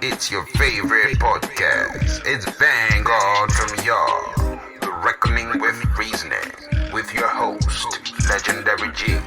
It's your favorite podcast. It's Vanguard from Yaad. The Reckoning with Reasoning. With your host, Legendary G.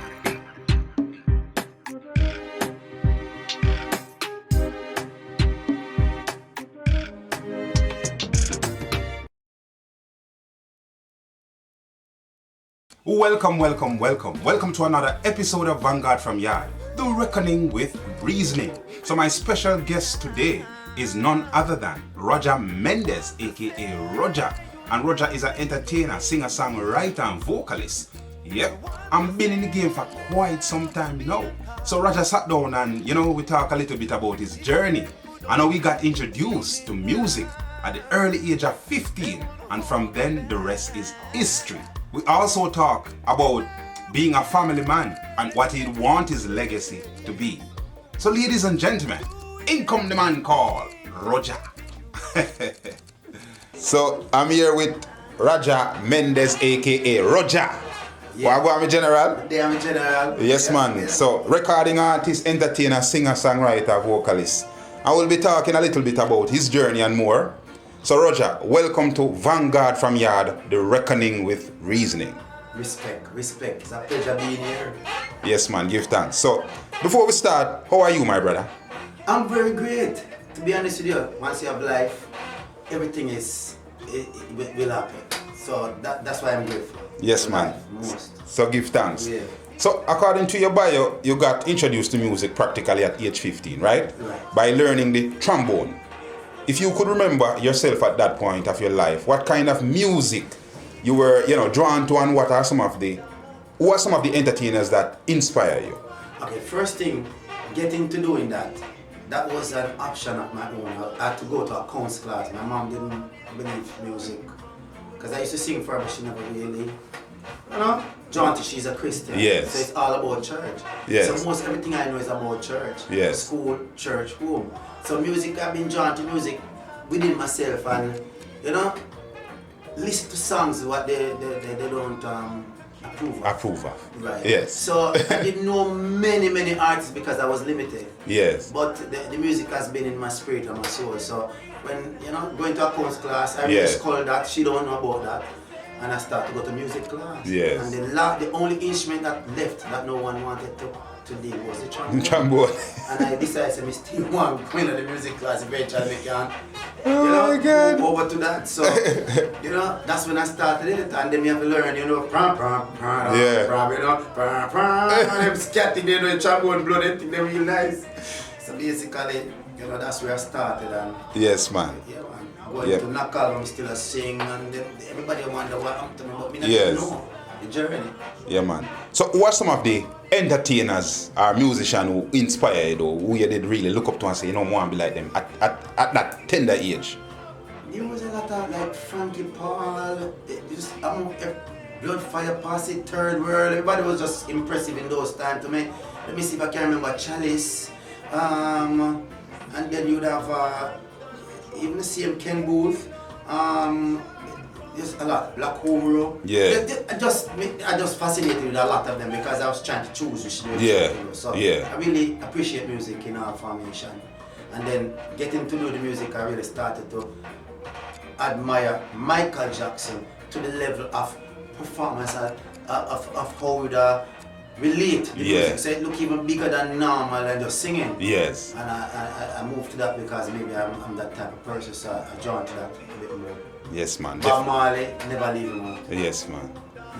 Welcome to another episode of Vanguard from Yaad, The Reckoning with Reasoning. So my special guest today is none other than Rodger Mendez, aka Rojjah. And Rojjah is an entertainer, singer, songwriter, and vocalist. Yep, I've been in the game for quite some time now. So Rojjah sat down and, we talk a little bit about his journey. And how we got introduced to music at the early age of 15. And from then, the rest is history. We also talk about being a family man and what he'd want his legacy to be. So ladies and gentlemen, in come the man called Rojjah. So I'm here with Rodger Mendez, aka Rojjah. Yeah. What about General? Yeah, I'm General. Yes, man. Yeah. So recording artist, entertainer, singer, songwriter, vocalist. I will be talking a little bit about his journey and more. So Rojjah, welcome to Vanguard from Yaad, The Reckoning with Reasoning. Respect. It's a pleasure being here. Yes, man, give thanks. So, before we start, how are you, my brother? I'm very great. To be honest with you, once you have life, everything will happen. So that's why I'm grateful. Yes, man. Most. So give thanks. Yeah. So, according to your bio, you got introduced to music practically at age 15, right? Right. By learning the trombone. If you could remember yourself at that point of your life, what kind of music you were, drawn to, and who are some of the entertainers that inspire you? Okay, first thing, getting to doing that was an option of my own. I had to go to a accounts class. My mom didn't believe music. Because I used to sing for her, but she never really, drawn to, she's a Christian. Yes. So it's all about church. Yes. So most everything I know is about church. Yes. School, church, home. So music, I've been drawn to music within myself and, listen to songs what they don't approve of. Right. Yes. So I didn't know many artists because I was limited. Yes. But the music has been in my spirit and my soul. So when, going to accounts class, I Yes. just call that, she don't know about that. And I started to go to music class. Yes. And the only instrument that left that no one wanted to deal was the trombone. Trombone. And I decided to still want to go into the music class eventually we can my God. move over to that. So that's when I started it, and then you have to learn, I'm scatting the trombone blow, they think they're real nice. So basically, that's where I started, and Yes, man. yeah, man, going to knock album, still a sing, and then everybody wonder what happened to me, but me not Yes. know the journey. Yeah, man. So, who are some of the entertainers or musicians who inspired or who you did really look up to and say, I want to be like them at that tender age? There was a lot of like Frankie Paul, Blood Fire Posse, Third World. Everybody was just impressive in those times to me. Let me see if I can remember Chalice. And then you'd have even the same Ken Booth. There's a lot. Black Horo. Yeah. I just fascinated with a lot of them because I was trying to choose which Yeah. to do. So Yeah. I really appreciate music in our formation. And then getting to do the music, I really started to admire Michael Jackson to the level of performance of how we'd relate to the music. So it look even bigger than normal and just singing. Yes. And I moved to that because maybe I'm that type of person, so I drawn to that a bit more. Yes, man. Bob Marley, never leave him out. Yes, man.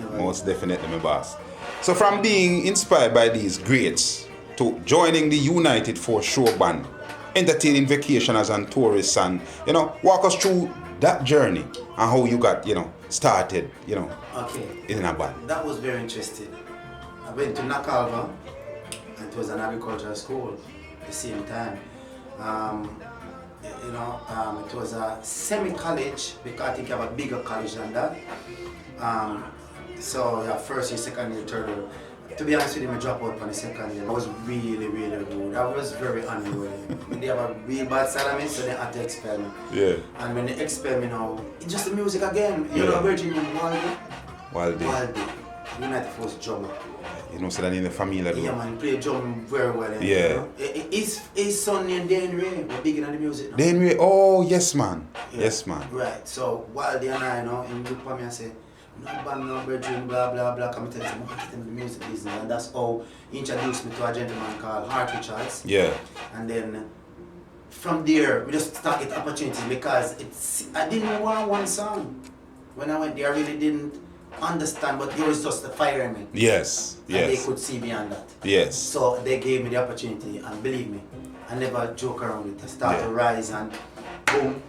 Never Most definitely, my boss. So, from being inspired by these greats to joining the United Force show band, entertaining vacationers and tourists, and walk us through that journey and how you got started Okay. in a band. That was very interesting. I went to Nakalva, and it was an agricultural school at the same time. It was a semi-college because I think you have a bigger college than that. So yeah, first year, second year, third year. To be honest with you, I dropped out on the second year. I was really rude. I was very angry. They have a real bad side of me, so they had to expel me. Yeah. And when they expel me now, it's just the music again. Yeah. Virgin Waldy. Waldy. United Force drummer. You know, so that in the family. Yeah, man, he play drum very well. Yeah. You know? His son named Dennis, we're big in the music now. Dennis, oh, yes, man. Yeah. Yes, man. Right, so while they and I, you know, he look at me and say, no band, no brethren, blah, blah, blah, come tell him, get in the music business. And that's how he introduced me to a gentleman called Artiste. Yeah. And then from there, we just started opportunities because I didn't want one song. When I went there, I really didn't understand, but there was just the fire in me. Yes, And they yes, could see beyond that. yes. So they gave me the opportunity, and believe me, I never joke around with it. I start to rise and boom,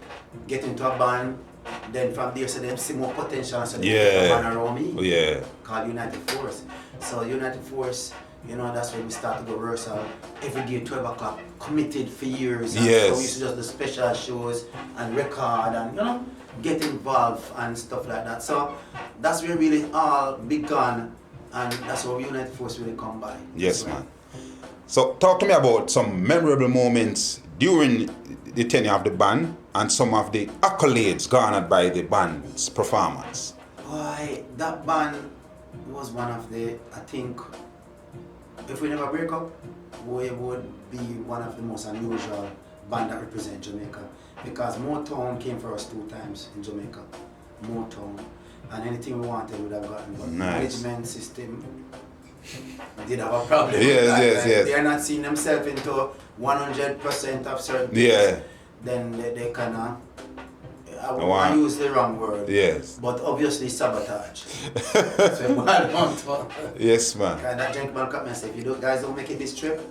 get into a band. Then from there, so they see more potential, so they get a band around me. Yeah. Called United Force. So United Force, you know, that's when we start to go rehearsal every day, 12 o'clock, committed for years. And Yes. so we used to just do special shows and record and, you know, get involved and stuff like that. So that's where really all began, and that's how United Force really come by. Yes, man. So talk to me about some memorable moments during the tenure of the band and some of the accolades garnered by the band's performance. Boy, that band was one of the, I think, if we never break up, we would be one of the most unusual band that represent Jamaica. Because Motown came for us 2 times in Jamaica. Motown. And anything we wanted we would have gotten. But Nice. management system did have a problem. Yes, with that. yes, yes. They are not seeing themselves into 100% of certain things. Yeah. Then they kind of, I Wow. want to use the wrong word. Yes. But obviously sabotage. That's what bad want for. Yes, man. And that gentleman cut me and said, if you guys don't make it this trip,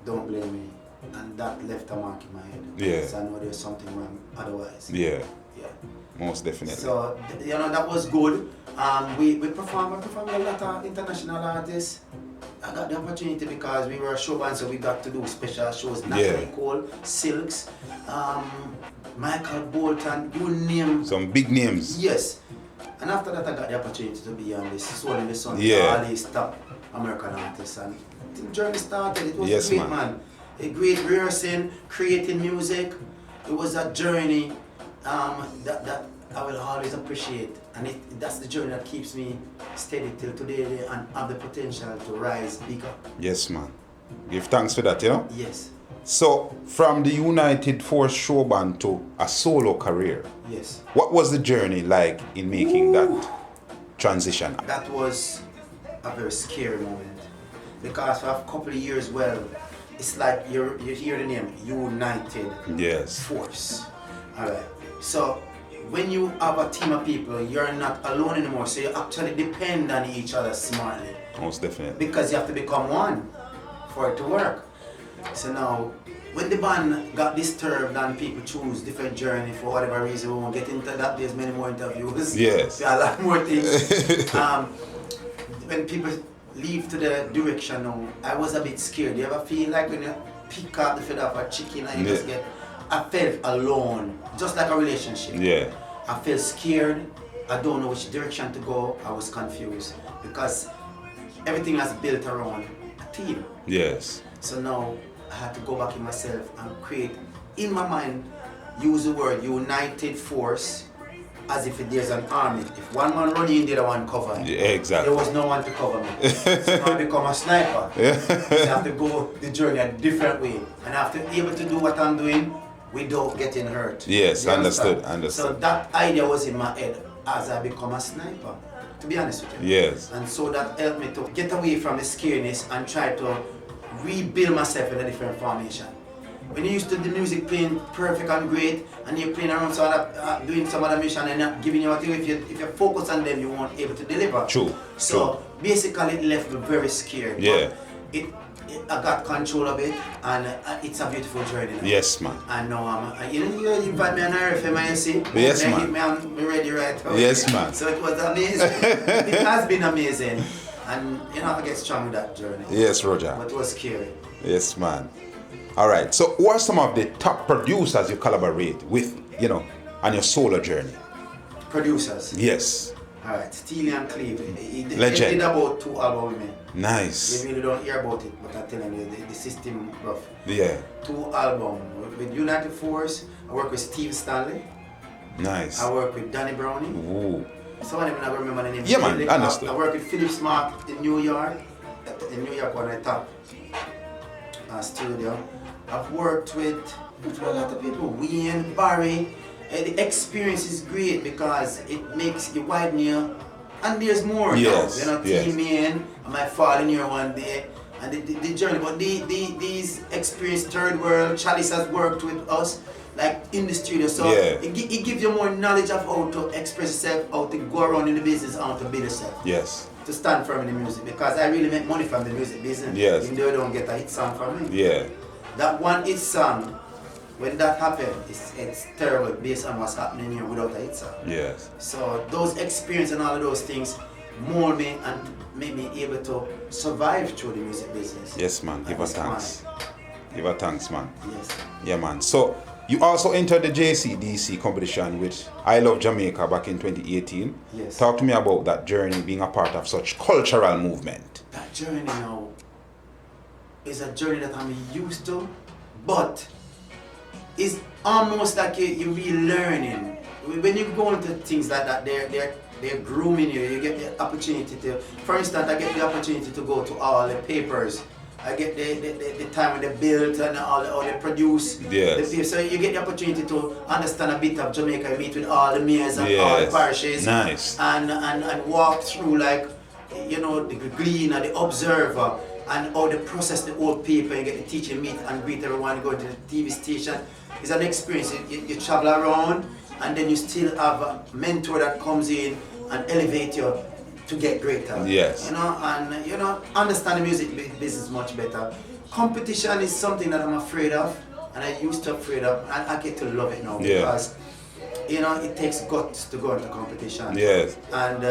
don't blame me. And that left a mark in my head. Yeah. So I know there's something wrong otherwise. Yeah, Yeah. most definitely. So, you know, that was good. We performed with a lot of international artists. I got the opportunity because we were a show band, so we got to do special shows. Natalie Cole, Silks, Michael Bolton, you name. Some big names. Yes. And after that, I got the opportunity to be on this Soul in the Sun, Yeah. all these top American artists. And the journey started. It was Yes, great, man. A great rehearsing, creating music. It was a journey that I will always appreciate. And that's the journey that keeps me steady till today and have the potential to rise bigger. Yes, man. Give thanks for that, you know? Yes, So, from the United Force show band to a solo career, yes. what was the journey like in making that transition? That was a very scary moment because for a couple of years, well, it's like you hear the name United Yes. Force. All right. So when you have a team of people, you're not alone anymore. So you actually depend on each other smartly Most definitely. because you have to become one for it to work. So now, when the band got disturbed and people choose different journey for whatever reason, we won't get into that. There's many more interviews. Yes. There are a lot more things. When people leave to the direction now, I was a bit scared. You ever feel like when you pick up the feather of a chicken and you just get, I felt alone, just like a relationship. Yeah. I felt scared. I don't know which direction to go. I was confused because everything is built around a team. Yes. So now I had to go back in myself and create, in my mind, use the word united force as if there's an army. If one man running, the other one covering. Yeah, exactly. There was no one to cover me. So now I become a sniper. So I have to go the journey a different way. And I have to be able to do what I'm doing without getting hurt. Yes, You understand? understood. So that idea was in my head as I become a sniper, to be honest with you. Yes. And so that helped me to get away from the scariness and try to rebuild myself in a different formation. When you used to the music playing perfect and great, and you're playing around doing some other mission and not giving you what you, if you focus on them, you won't able to deliver. True. So basically, it left me very scared. Yeah. But I got control of it, and it's a beautiful journey now. Yes, man. And now you invite me on RFM and you see, Yes, man. I'm ready right away. Yes, man. So it was amazing. It has been amazing, and you know I get strong with that journey. Yes, Rojjah. But it was scary. Yes, man. All right. So, who are some of the top producers you collaborate with, you know, on your solo journey? Producers. Yes. All right, Steely and Cleve. He Legend. did about 2 albums with me. Nice. You really don't hear about it, but I'm telling you, the system rough. Yeah. 2 albums with United Force. I work with Steve Stanley. Nice. I work with DennisBrown. Ooh. Some of them I don't remember the name. Yeah, man, I understood. work with Philip Smart in New York. in New York when I top studio. I've worked with a lot of people, Wayne, Barry. The experience is great because it makes you widen you, and there's more. Yes, now. Team in, I might fall in here one day, and the journey. But these experienced third world, Chalice has worked with us, like in the studio, so it gives you more knowledge of how to express yourself, how to go around in the business, how to build yourself. Yes. To stand firm in the music, because I really make money from the music business. Yes. Even though I don't get a hit song from me. Yeah. That one hit song, when that happened, it's terrible based on what's happening here without a hit song. Yes. So those experience and all of those things mold me and make me able to survive through the music business. Yes, man. Give us thanks. Give us thanks, man. Yes. Yeah, man. So you also entered the JCDC competition with I Love Jamaica back in 2018. Yes. Talk to me about that journey, being a part of such cultural movement. That journey now is a journey that I'm used to, but it's almost like you're relearning. When you go into things like that, they're grooming you. You get the opportunity to, for instance, I get the opportunity to go to all the papers. I get the time when they built and all they produce. Yes. So you get the opportunity to understand a bit of Jamaica, meet with all the mayors and all the parishes. Nice. And walk through, like, you know, the Gleaner, the Observer, and how they process the old people. You get to teach and meet and greet everyone, go to the TV station. It's an experience. You travel around, and then you still have a mentor that comes in and elevate you to get greater. Yes. You know, and you know, understand the music business much better. Competition is something that I'm afraid of, and I used to afraid of, and I get to love it now because, you know, it takes guts to go into competition. Yes. And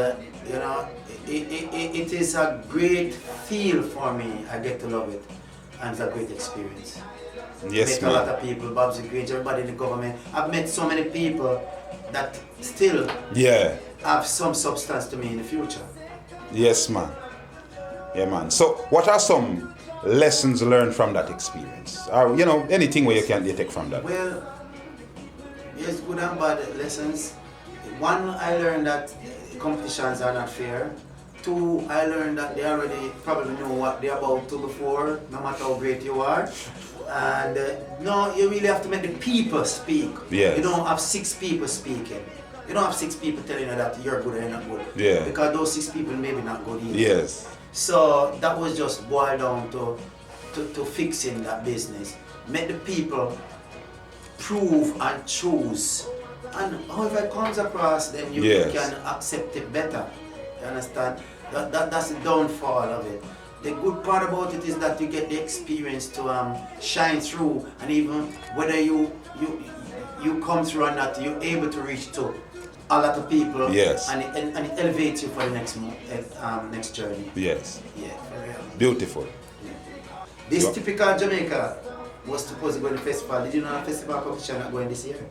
you know, it is a great feel for me. I get to love it, and it's a great experience. Yes, met a lot of people, Bob's Grange, everybody in the government. I've met so many people that still have some substance to me in the future. Yes, man. Yeah, man. So, what are some lessons learned from that experience? Or, you know, anything where you take from that? Well, yes, good and bad lessons. One, I learned that competitions are not fair. Two, I learned that they already probably know what they're about to before, no matter how great you are. And no, you really have to make the people speak. Yes. You don't have 6 people speaking. You don't have 6 people telling you that you're good or you're not good. Yeah. Because those 6 people maybe not good either. Yes. So that was just boiled down to fixing that business. Make the people prove and choose. And however it comes across, then you can accept it better. You understand? That's the downfall of it. The good part about it is that you get the experience to shine through, and even whether you come through or not, you're able to reach to a lot of people. Yes. And it elevates you for the next journey. Yes. Yeah, for real. Beautiful. Yeah. This typical Jamaica was supposed to go to the festival. Did you know the festival competition not going this year?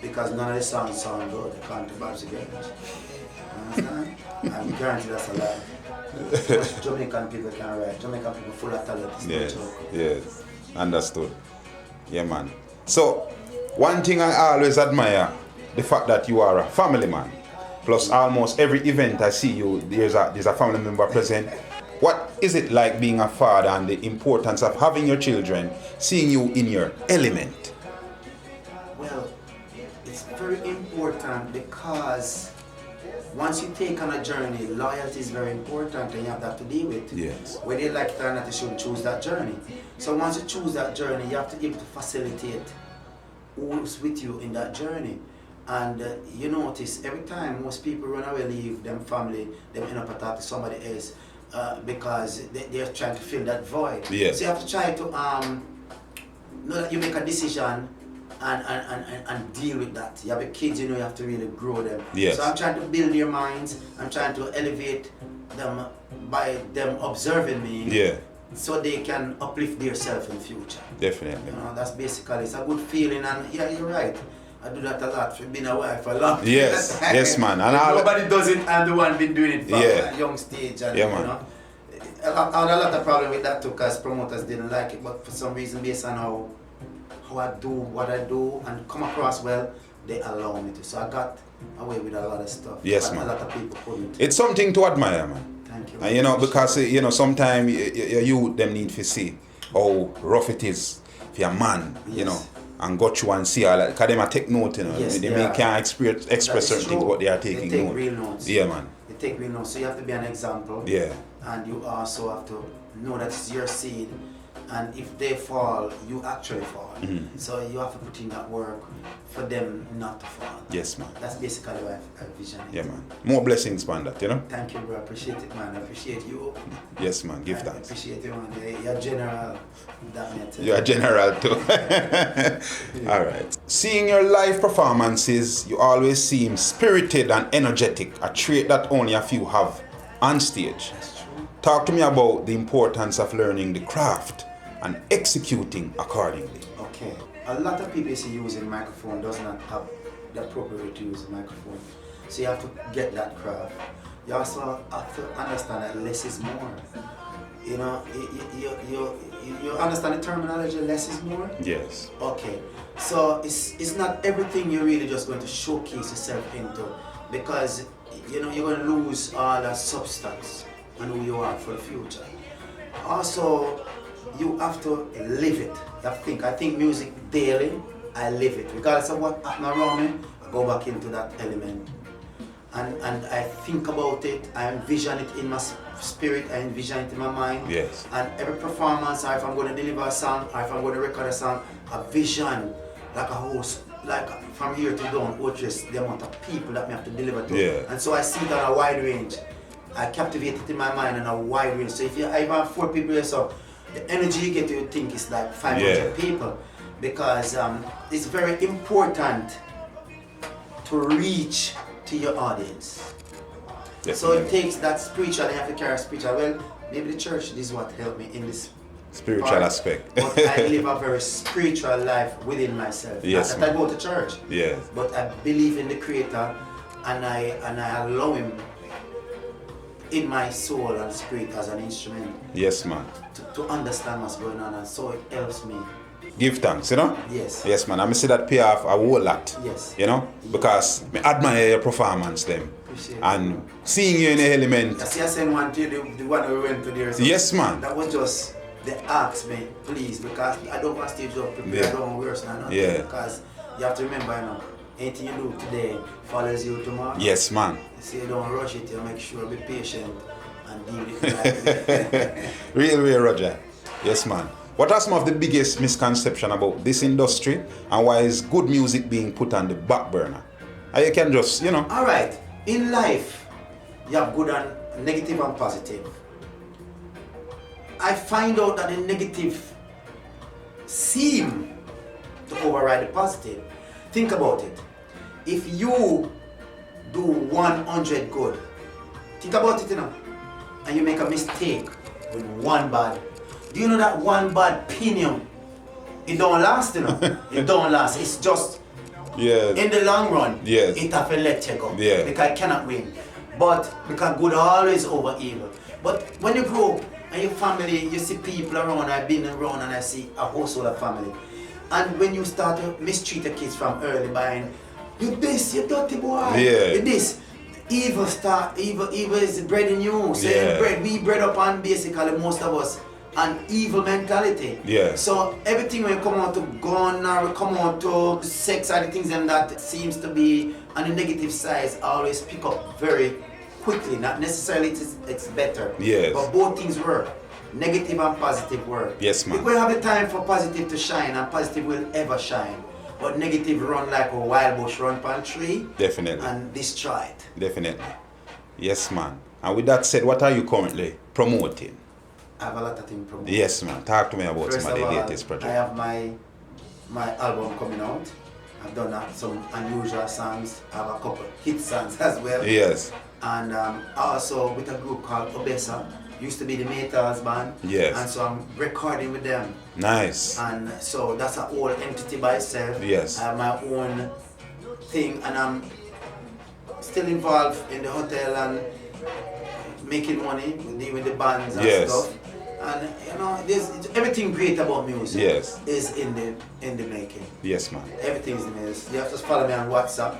Because none of the songs sound good. They can't do Bob's Grange. Understand? I'm guaranteed that's a lie. Jamaican people can write. Jamaican people full of talent. It's Yes. no joke. Yes. Understood. Yeah, man. So, one thing I always admire, the fact that you are a family man. Plus, almost every event I see you, there's a family member present. What is it like being a father, and the importance of having your children, seeing you in your element? Well, it's very important because once you take on a journey, loyalty is very important, and you have that to deal with. Yes. Whether you like it or not, you should choose that journey. So once you choose that journey, you have to be able to facilitate who's with you in that journey. And you notice every time most people run away, leave them family, they end up attached to somebody else because they're trying to fill that void. Yes. So you have to try to know that you make a decision and deal with that. You have a kids, you know, you have to really grow them. Yes. So I'm trying to build their minds. I'm trying to elevate them by them observing me. Yeah. So they can uplift themselves in the future. Definitely. You know, that's basically, it's a good feeling, and yeah, you're right. I do that a lot for being a wife for a long time. Yes, yes, man. And nobody does it, I'm the one been doing it from a young stage. And, yeah, man. You know, I had a lot of problem with that too, because promoters didn't like it, but for some reason, based on how I do what I do and come across well, they allow me to. So I got away with a lot of stuff. Yes, but man. A lot of people couldn't. It's something to admire, man. Thank you. And you know, because you know, sometimes your youth them need to see how rough it is for a man, you know, and go through and see all that. Because they take note, you know. Yes, they can't express certain things, but they are taking they take note. real notes. Yeah, man. They take real notes. So you have to be an example. Yeah. And you also have to know that it's your seed. And if they fall, you actually fall. Mm-hmm. So you have to put in that work for them not to fall. Yes, man. That's basically what I vision it. Yeah, man. More blessings, man, that, you know? Thank you, bro. I appreciate it, man. I appreciate you. Yes, man. Give I thanks. appreciate you, man. You're general. That matter. You're a general, too. All right. Seeing your live performances, you always seem spirited and energetic, a trait that only a few have on stage. That's true. Talk to me about the importance of learning the craft and executing accordingly. Okay. A lot of people see using microphone does not have the appropriate way to use a microphone. So you have to get that craft. You also have to understand that less is more. You know, you understand the terminology, less is more? Yes. Okay. So it's not everything you're really just going to showcase yourself into, because you know you're going to lose all that substance and who you are for the future. Also, you have to live it. You have to think. I think music daily. I live it. Regardless of what happens around me, I go back into that element. And I think about it. I envision it in my spirit. I envision it in my mind. Yes. And every performance, or if I'm going to deliver a song, or if I'm going to record a song, a vision, like a host, like from here to down, just the amount of people that I have to deliver to. Yeah. And so I see it on a wide range. I captivate it in my mind on a wide range. So if you have 4 people here, so the energy you get, you think is like 500 people, because it's very important to reach to your audience. Definitely. So it takes that spiritual, you have to carry spiritual. Well, maybe the church is what helped me in this spiritual part, aspect. but I live a very spiritual life within myself. Yes, Not that I go to church, Yes. but I believe in the Creator, and I allow Him in my soul and spirit as an instrument Yes, man. to understand what's going on, and so it helps me. Give thanks, you know? Yes. Yes, man. I see that pay off a whole lot. Yes. You know? Because I admire your performance, them. Appreciate And it. seeing you in the element. I see I sent one to you, the one we went to there. So Yes, man. That was just, they asked me, please, because I don't want stage up prepare, Yeah. I don't want worse than nothing. Yeah. Because you have to remember, you know, anything you do today follows you tomorrow. Yes, man. So you don't rush it, you make sure, be patient and deal with it. Real, Rojjah. Yes, man. What are some of the biggest misconceptions about this industry, and why is good music being put on the back burner? And you can just, you know. Alright, in life, you have good and negative and positive. I find out that the negative seem to override the positive. Think about it. If you do 100 good, think about it, you know, and you make a mistake with one bad. Do you know that one bad pinion, it don't last, you know? It don't last. It's just, Yeah. in the long run, Yes. it have to let you go. Yeah. Because it cannot win. But because good always over evil. But when you grow up and your family, you see people around, I've been around and I see a household of family. And when you start to mistreat the kids from early buying, you this, you dirty boy, Yeah. you this. Evil is bred in you. So Yeah. we bred up on basically most of us an evil mentality. Yeah. So everything when you come out to gun or come out to sex or the things and that seems to be on the negative side, always pick up very quickly. Not necessarily it's better. Yes. But both things work. Negative and positive work. Yes, man. We will have the time for positive to shine, and positive will ever shine. But negative run like a wild bush run pan tree Definitely. and destroy it. Definitely. Yes, man. And with that said, what are you currently promoting? I have a lot of things promoted. Yes, man. Talk to me about First some of of the all, latest I projects. have my album coming out. I've done some unusual songs. I have a couple hit songs as well. Yes. And also with a group called Obesa. Used to be the Metas band. Yes. And so I'm recording with them. Nice. And so that's a whole entity by itself. Yes. I have my own thing, and I'm still involved in the hotel and making money with the bands and Yes. stuff. And you know, there's everything great about music. Yes. Is in the making. Yes, man. Everything is in the music. You have to follow me on WhatsApp.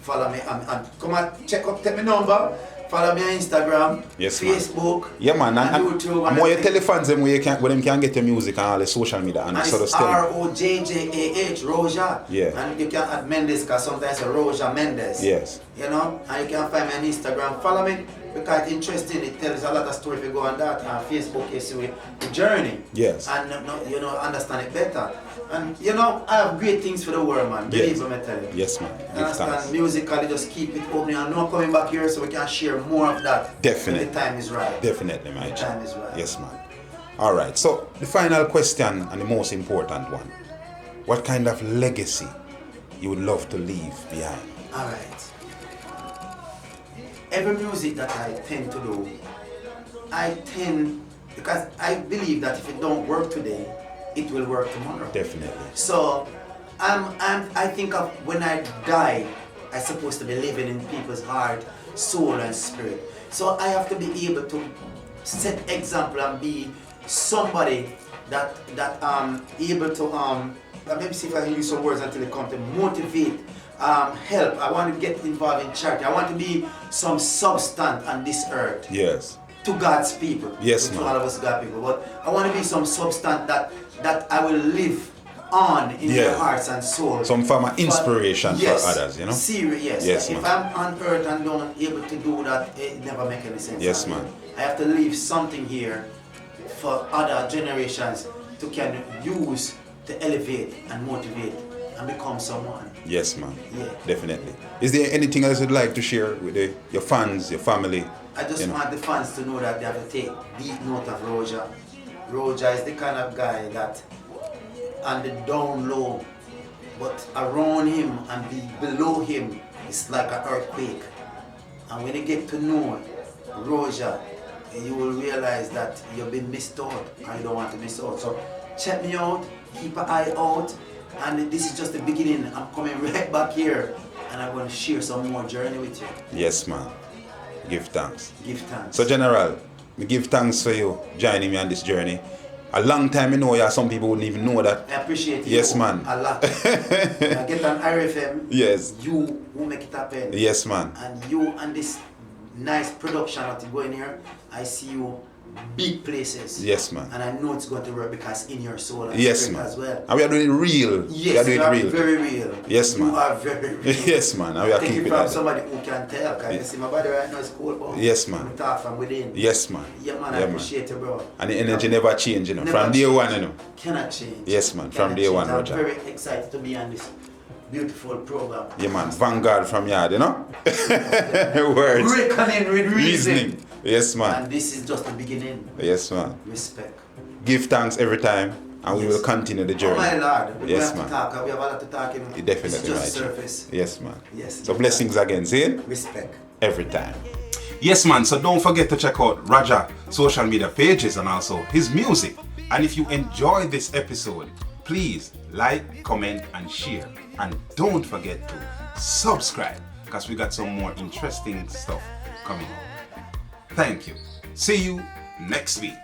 Follow me and come and check up, take my number. Follow me on Instagram, Yes, man. Facebook, Yeah, man. And YouTube. more your telephones them where them can get your music and all the social media and sort of it's stuff. Rojjah, Rojjah. Yeah. And you can add Mendez because sometimes it's Rodger Mendez. Yes. You know, and you can find me on Instagram. Follow me because it's interesting. It tells a lot of story if you go on that. And Facebook, you see the journey. Yes. And you know, understand it better. And you know, I have great things for the world, man. Believe Yes. me, I tell you. Yes, man. Give Understand, thanks. musically, just keep it open. I'm not coming back here so we can share more of that. Definitely. When the time is right. Definitely, my The G. time is right. Yes, man. All right. So the final question and the most important one: what kind of legacy you would love to leave behind? Alright. Every music that I tend to do, because I believe that if it don't work today, it will work tomorrow. Definitely. So I think of when I die, I'm supposed to be living in people's heart, soul and spirit. So I have to be able to set example and be somebody that able to let me see if I can use some words until it comes to motivate, help. I want to get involved in charity. I want to be some substance on this earth. Yes. To God's people. Yes, to man. all of us God people. But I want to be some substance that I will live on in Yeah. their hearts and souls. Some form of inspiration Yes. for others, you know? Serious, yes. Yes, if man. I'm on earth and don't able to do that, it never make any sense. Yes, man. I have to leave something here for other generations to can use to elevate and motivate and become someone. Yes, man. Yeah. Definitely. Is there anything else you'd like to share with your fans, your family? I just you know? want the fans to know that they have to take deep note of Rojjah. Rojjah is the kind of guy that on the down low, but around him and below him, it's like an earthquake. And when you get to know Rojjah, you will realize that you've been missed out and you don't want to miss out. So check me out, keep an eye out, and this is just the beginning. I'm coming right back here and I'm going to share some more journey with you. Yes, man. Give thanks. Give thanks. So, General, me give thanks for you joining me on this journey. A long time, some people wouldn't even know that. I appreciate you. Yes, man. A lot. I get on RFM. Yes. You who make it happen. Yes, man. And you and this nice production that you go in here, I see you big places. Yes, man. And I know it's going to work because in your soul and Yes, spirit man. as well. And we are doing it real. Yes, we you are are doing it real. very real. Yes, man. You are very real. Yes, man. And we are Take keeping it from that. somebody who can tell. Because you see my body right now is cold, bro. Yes, man. I'm talk from within. Yes, man. Yeah, man. I Yeah, appreciate you, bro. And the energy never change, you know. Never From day change. one, you know. Cannot change. Yes, man. From Cannot day change. one, I'm Rojjah. very excited to be on this beautiful program. Yeah, man. Vanguard from Yaad, you know. Words. Reckoning with reasoning. Yes, man. And this is just the beginning. Yes, man. Respect. Give thanks every time, and we Yes. will continue the Oh journey. my Lord, we Yes, have man. to talk. We have a lot to talk. You know. Definitely, This is just right. surface. Yes, man. Yes. So blessings again, see it? Respect. Every time. Yes, man. So don't forget to check out Rojjah social media pages and also his music. And if you enjoy this episode, please like, comment, and share. And don't forget to subscribe because we got some more interesting stuff coming. Thank you. See you next week.